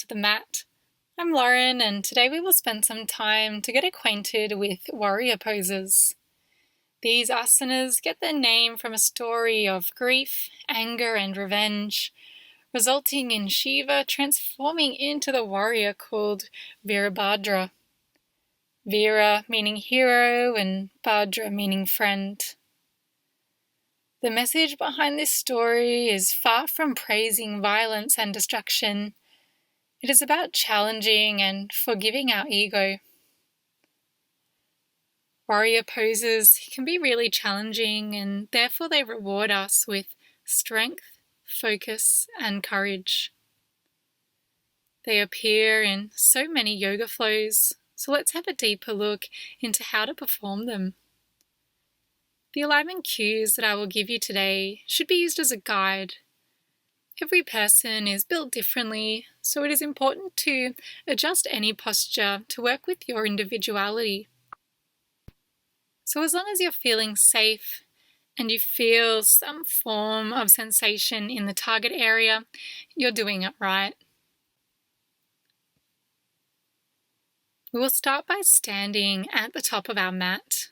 to the mat. I'm Lauren, and today we will spend some time to get acquainted with warrior poses. These asanas get their name from a story of grief, anger, and revenge, resulting in Shiva transforming into the warrior called Virabhadra. Vira meaning hero and Bhadra meaning friend. The message behind this story is far from praising violence and destruction. It is about challenging and forgiving our ego. Warrior poses can be really challenging, and therefore they reward us with strength, focus, and courage. They appear in so many yoga flows, so let's have a deeper look into how to perform them. The alignment cues that I will give you today should be used as a guide. Every person is built differently, so it is important to adjust any posture to work with your individuality. So as long as you're feeling safe and you feel some form of sensation in the target area, you're doing it right. We will start by standing at the top of our mat.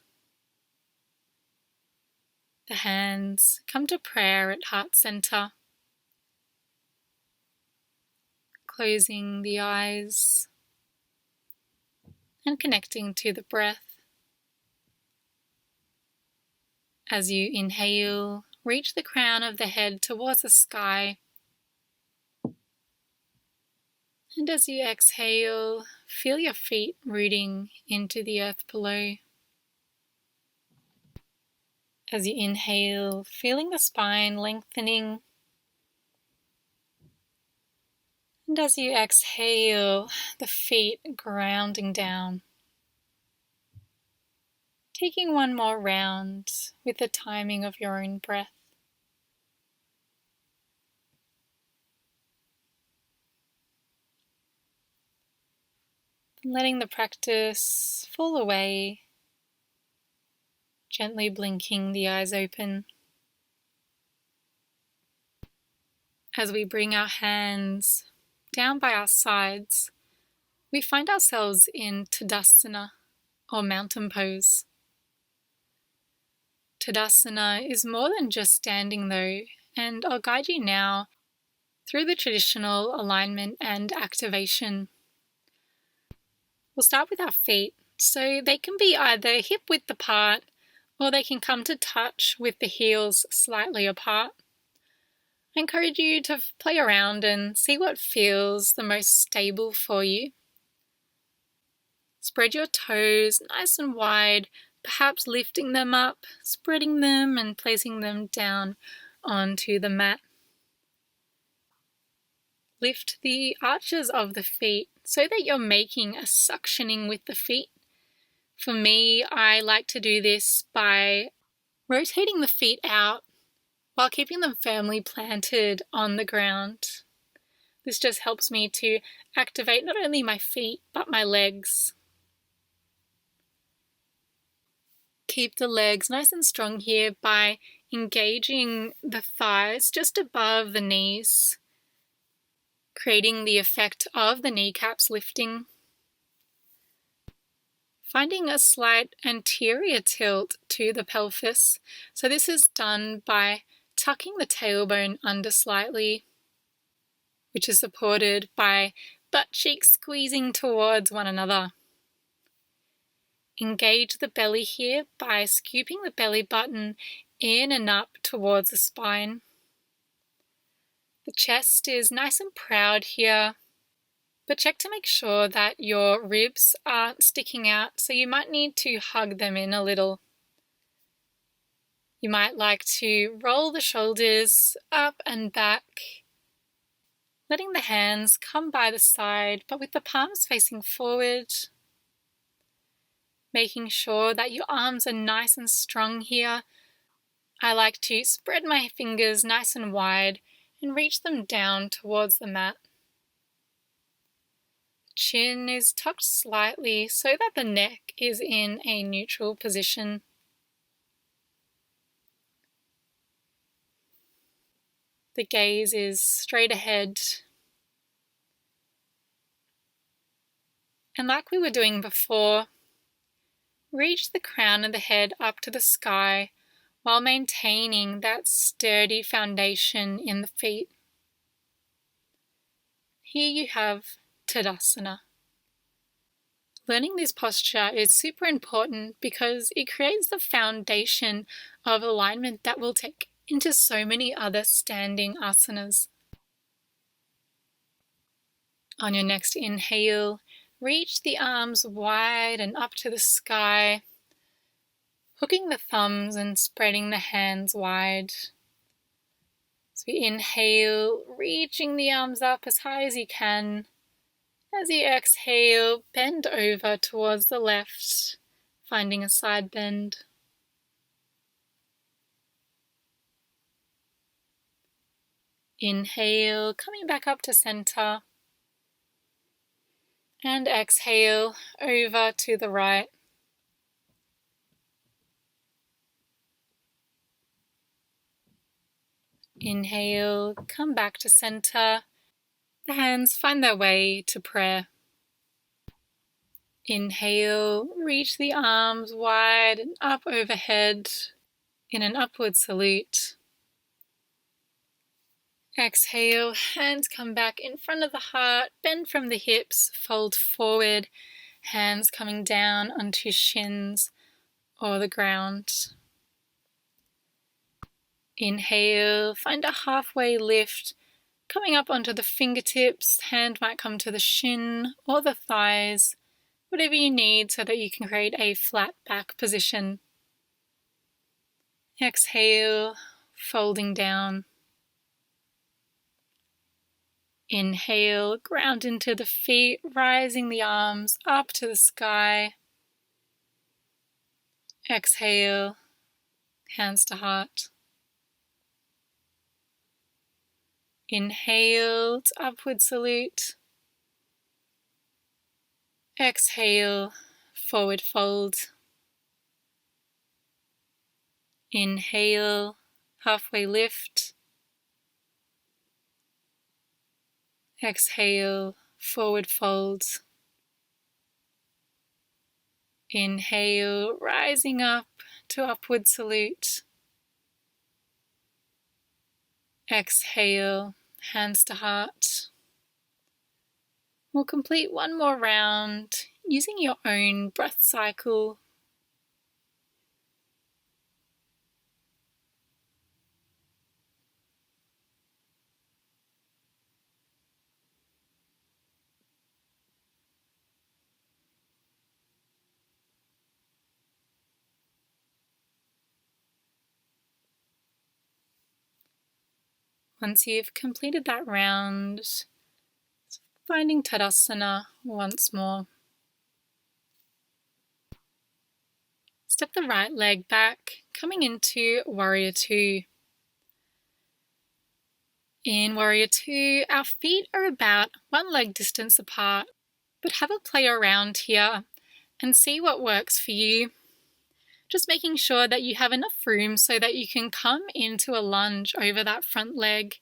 The hands come to prayer at heart center. Closing the eyes and connecting to the breath. As you inhale, reach the crown of the head towards the sky. And as you exhale, feel your feet rooting into the earth below. As you inhale, feeling the spine lengthening. And as you exhale, the feet grounding down. Taking one more round with the timing of your own breath. Letting the practice fall away, gently blinking the eyes open. As we bring our hands down by our sides, we find ourselves in Tadasana, or mountain pose. Tadasana is more than just standing though, and I'll guide you now through the traditional alignment and activation. We'll start with our feet, so they can be either hip-width apart or they can come to touch with the heels slightly apart. I encourage you to play around and see what feels the most stable for you. Spread your toes nice and wide, perhaps lifting them up, spreading them and placing them down onto the mat. Lift the arches of the feet so that you're making a suctioning with the feet. For me, I like to do this by rotating the feet out while keeping them firmly planted on the ground. This just helps me to activate not only my feet but my legs. Keep the legs nice and strong here by engaging the thighs just above the knees, creating the effect of the kneecaps lifting. Finding a slight anterior tilt to the pelvis. So this is done by tucking the tailbone under slightly, which is supported by butt cheeks squeezing towards one another. Engage the belly here by scooping the belly button in and up towards the spine. The chest is nice and proud here, but check to make sure that your ribs aren't sticking out, so you might need to hug them in a little. You might like to roll the shoulders up and back, letting the hands come by the side, but with the palms facing forward. Making sure that your arms are nice and strong here. I like to spread my fingers nice and wide and reach them down towards the mat. Chin is tucked slightly so that the neck is in a neutral position. The gaze is straight ahead. And like we were doing before, reach the crown of the head up to the sky while maintaining that sturdy foundation in the feet. Here you have Tadasana. Learning this posture is super important because it creates the foundation of alignment that will take into so many other standing asanas. On your next inhale, reach the arms wide and up to the sky, hooking the thumbs and spreading the hands wide. As we inhale, reaching the arms up as high as you can. As you exhale, bend over towards the left, finding a side bend. Inhale, coming back up to center. And exhale, over to the right. Inhale, come back to center. The hands find their way to prayer. Inhale, reach the arms wide and up overhead in an upward salute. Exhale, hands come back in front of the heart, bend from the hips, fold forward, hands coming down onto shins or the ground. Inhale, find a halfway lift, coming up onto the fingertips, hand might come to the shin or the thighs, whatever you need so that you can create a flat back position. Exhale, folding down. Inhale, ground into the feet, rising the arms up to the sky. Exhale, hands to heart. Inhale, upward salute. Exhale, forward fold. Inhale, halfway lift. Exhale, forward fold. Inhale, rising up to upward salute. Exhale, hands to heart. We'll complete one more round using your own breath cycle. Once you've completed that round, finding Tadasana once more. Step the right leg back, coming into Warrior Two. In Warrior Two, our feet are about one leg distance apart, but have a play around here and see what works for you. Just making sure that you have enough room so that you can come into a lunge over that front leg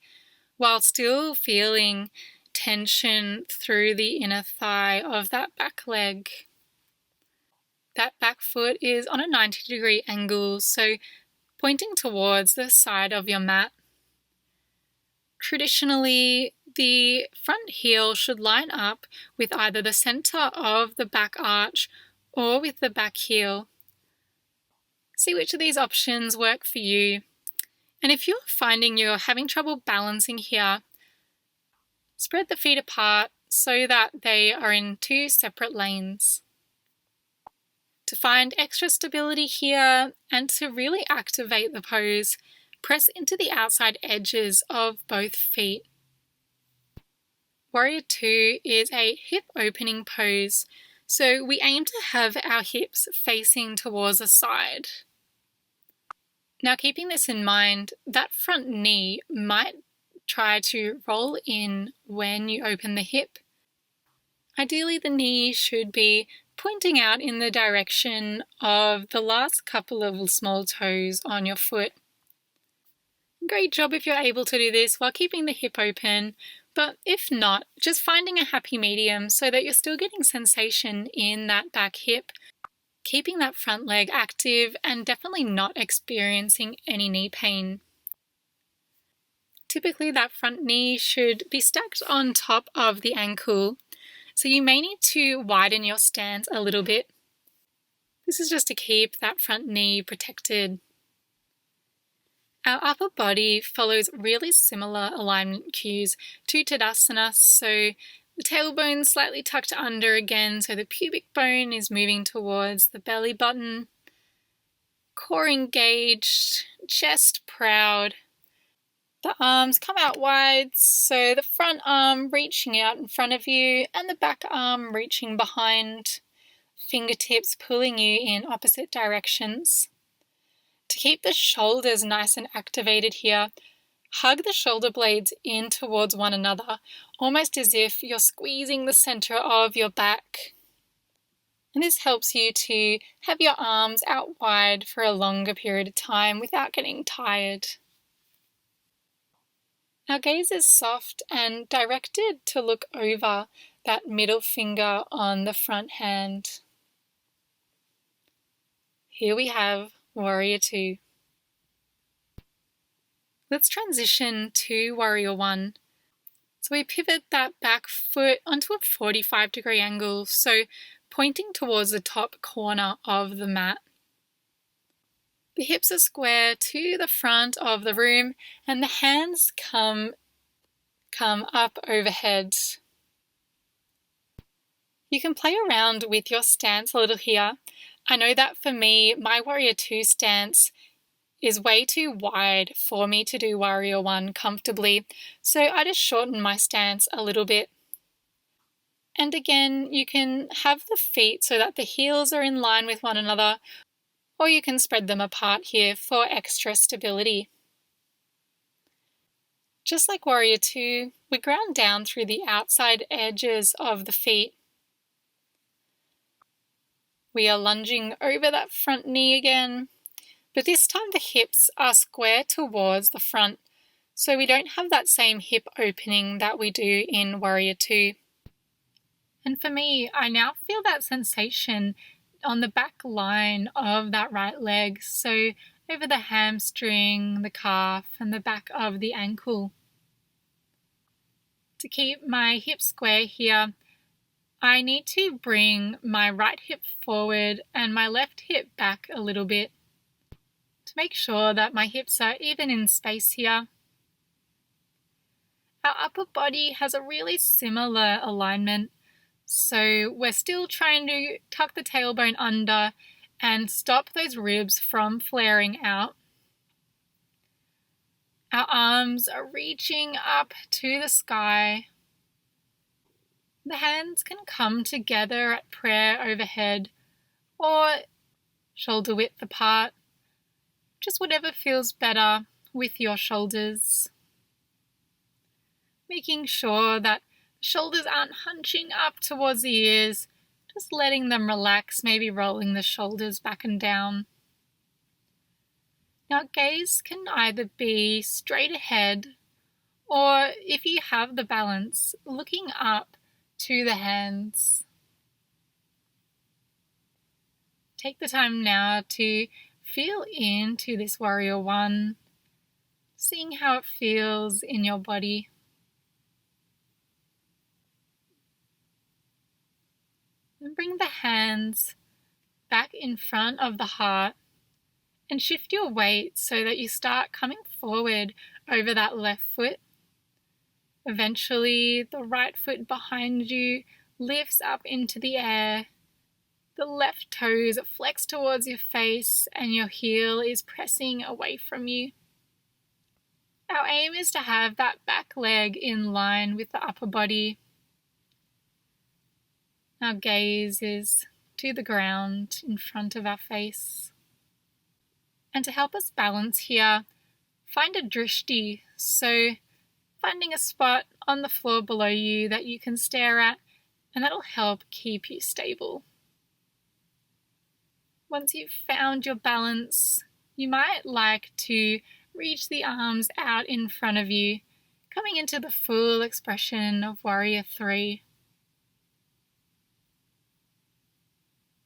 while still feeling tension through the inner thigh of that back leg. That back foot is on a 90-degree angle, so pointing towards the side of your mat. Traditionally, the front heel should line up with either the center of the back arch or with the back heel. See which of these options work for you. And if you're finding you're having trouble balancing here, spread the feet apart so that they are in two separate lanes. To find extra stability here and to really activate the pose, press into the outside edges of both feet. Warrior Two is a hip opening pose, so we aim to have our hips facing towards the side. Now, keeping this in mind, that front knee might try to roll in when you open the hip. Ideally, the knee should be pointing out in the direction of the last couple of small toes on your foot. Great job if you're able to do this while keeping the hip open, But if not, just finding a happy medium so that you're still getting sensation in that back hip, keeping that front leg active, and definitely not experiencing any knee pain. Typically, that front knee should be stacked on top of the ankle, so you may need to widen your stance a little bit. This is just to keep that front knee protected. Our upper body follows really similar alignment cues to Tadasana, so the tailbone slightly tucked under again, so the pubic bone is moving towards the belly button, core engaged, chest proud. The arms come out wide, so the front arm reaching out in front of you and the back arm reaching behind, fingertips pulling you in opposite directions. To keep the shoulders nice and activated here, hug the shoulder blades in towards one another, almost as if you're squeezing the center of your back. And this helps you to have your arms out wide for a longer period of time without getting tired. Our gaze is soft and directed to look over that middle finger on the front hand. Here we have Warrior Two. Let's transition to Warrior One. So we pivot that back foot onto a 45-degree angle, so pointing towards the top corner of the mat. The hips are square to the front of the room and the hands come up overhead. You can play around with your stance a little here. I know that for me, my Warrior Two stance is way too wide for me to do Warrior One comfortably, so I just shorten my stance a little bit. And again, you can have the feet so that the heels are in line with one another, or you can spread them apart here for extra stability. Just like Warrior Two, we ground down through the outside edges of the feet. We are lunging over that front knee again, but this time the hips are square towards the front, so we don't have that same hip opening that we do in Warrior Two. And for me, I now feel that sensation on the back line of that right leg, so over the hamstring, the calf, and the back of the ankle. To keep my hips square here, I need to bring my right hip forward and my left hip back a little bit to make sure that my hips are even in space here. Our upper body has a really similar alignment, so we're still trying to tuck the tailbone under and stop those ribs from flaring out. Our arms are reaching up to the sky. The hands can come together at prayer overhead or shoulder width apart, just whatever feels better with your shoulders. Making sure that the shoulders aren't hunching up towards the ears, just letting them relax, maybe rolling the shoulders back and down. Now, gaze can either be straight ahead, or if you have the balance, looking up to the hands. Take the time now to feel into this Warrior One, seeing how it feels in your body. And bring the hands back in front of the heart and shift your weight so that you start coming forward over that left foot. Eventually, the right foot behind you lifts up into the air. The left toes flex towards your face and your heel is pressing away from you. Our aim is to have that back leg in line with the upper body. Our gaze is to the ground in front of our face. And to help us balance here, find a drishti, so finding a spot on the floor below you that you can stare at, and that'll help keep you stable. Once you've found your balance, you might like to reach the arms out in front of you, coming into the full expression of Warrior 3.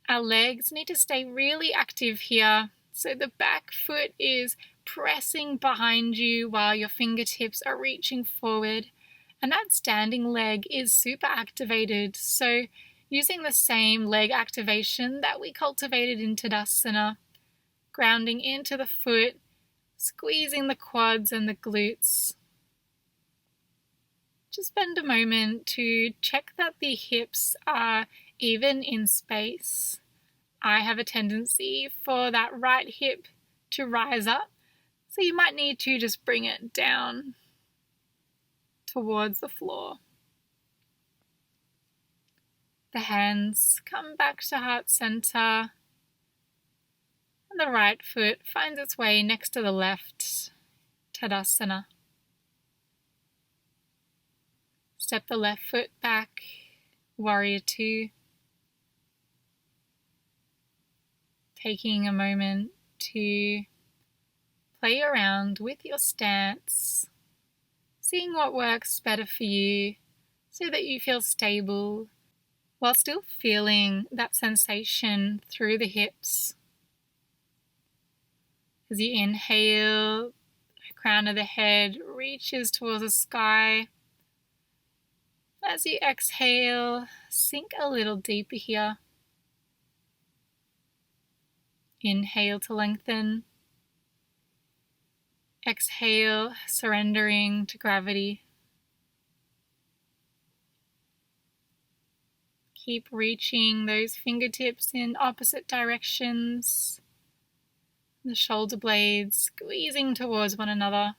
Our legs need to stay really active here, so the back foot is pressing behind you while your fingertips are reaching forward, and that standing leg is super activated. So using the same leg activation that we cultivated in Tadasana, grounding into the foot, squeezing the quads and the glutes. Just spend a moment to check that the hips are even in space. I have a tendency for that right hip to rise up, so you might need to just bring it down towards the floor. The hands come back to heart center, and the right foot finds its way next to the left, Tadasana. Step the left foot back, Warrior 2. Taking a moment to play around with your stance, seeing what works better for you so that you feel stable while still feeling that sensation through the hips. As you inhale, the crown of the head reaches towards the sky. As you exhale, sink a little deeper here. Inhale to lengthen. Exhale, surrendering to gravity. Keep reaching those fingertips in opposite directions. The shoulder blades squeezing towards one another.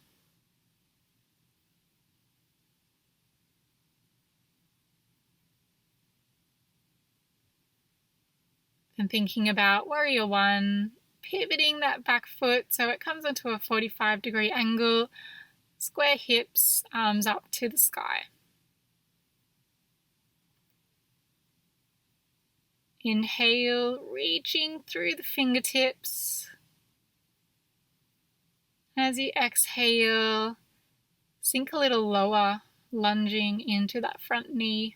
And thinking about Warrior 1, pivoting that back foot so it comes onto a 45-degree angle, square hips, arms up to the sky. Inhale, reaching through the fingertips. As you exhale, sink a little lower, lunging into that front knee.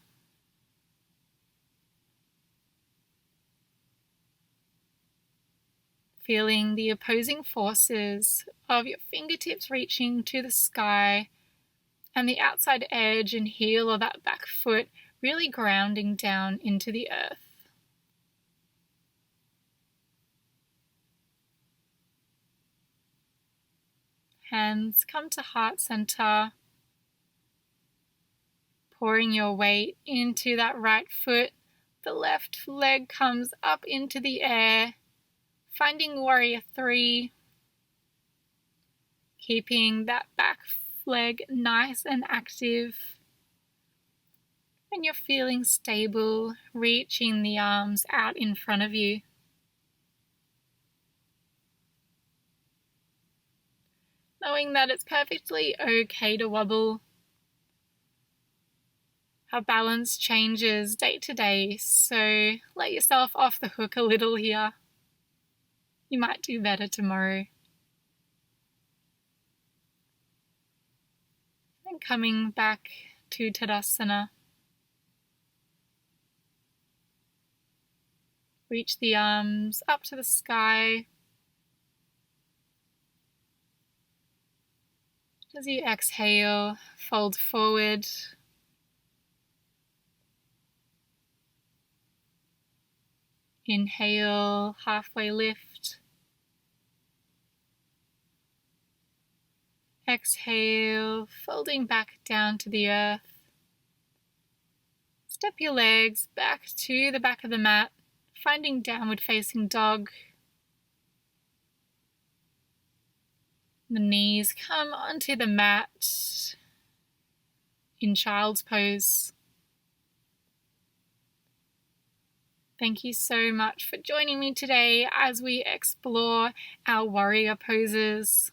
Feeling the opposing forces of your fingertips reaching to the sky and the outside edge and heel of that back foot really grounding down into the earth. Hands come to heart center, pouring your weight into that right foot. The left leg comes up into the air, finding Warrior 3, keeping that back leg nice and active. When you're feeling stable, reaching the arms out in front of you. Knowing that it's perfectly okay to wobble. Our balance changes day to day, so let yourself off the hook a little here. You might do better tomorrow. Then coming back to Tadasana. Reach the arms up to the sky. As you exhale, fold forward. Inhale, halfway lift. Exhale, folding back down to the earth. Step your legs back to the back of the mat, finding downward facing dog. The knees come onto the mat in child's pose. Thank you so much for joining me today as we explore our warrior poses.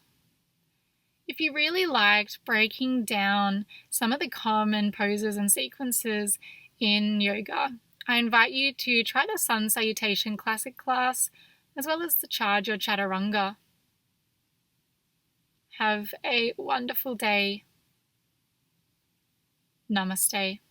If you really liked breaking down some of the common poses and sequences in yoga, I invite you to try the Sun Salutation Classic class as well as the Charge or Chaturanga. Have a wonderful day. Namaste.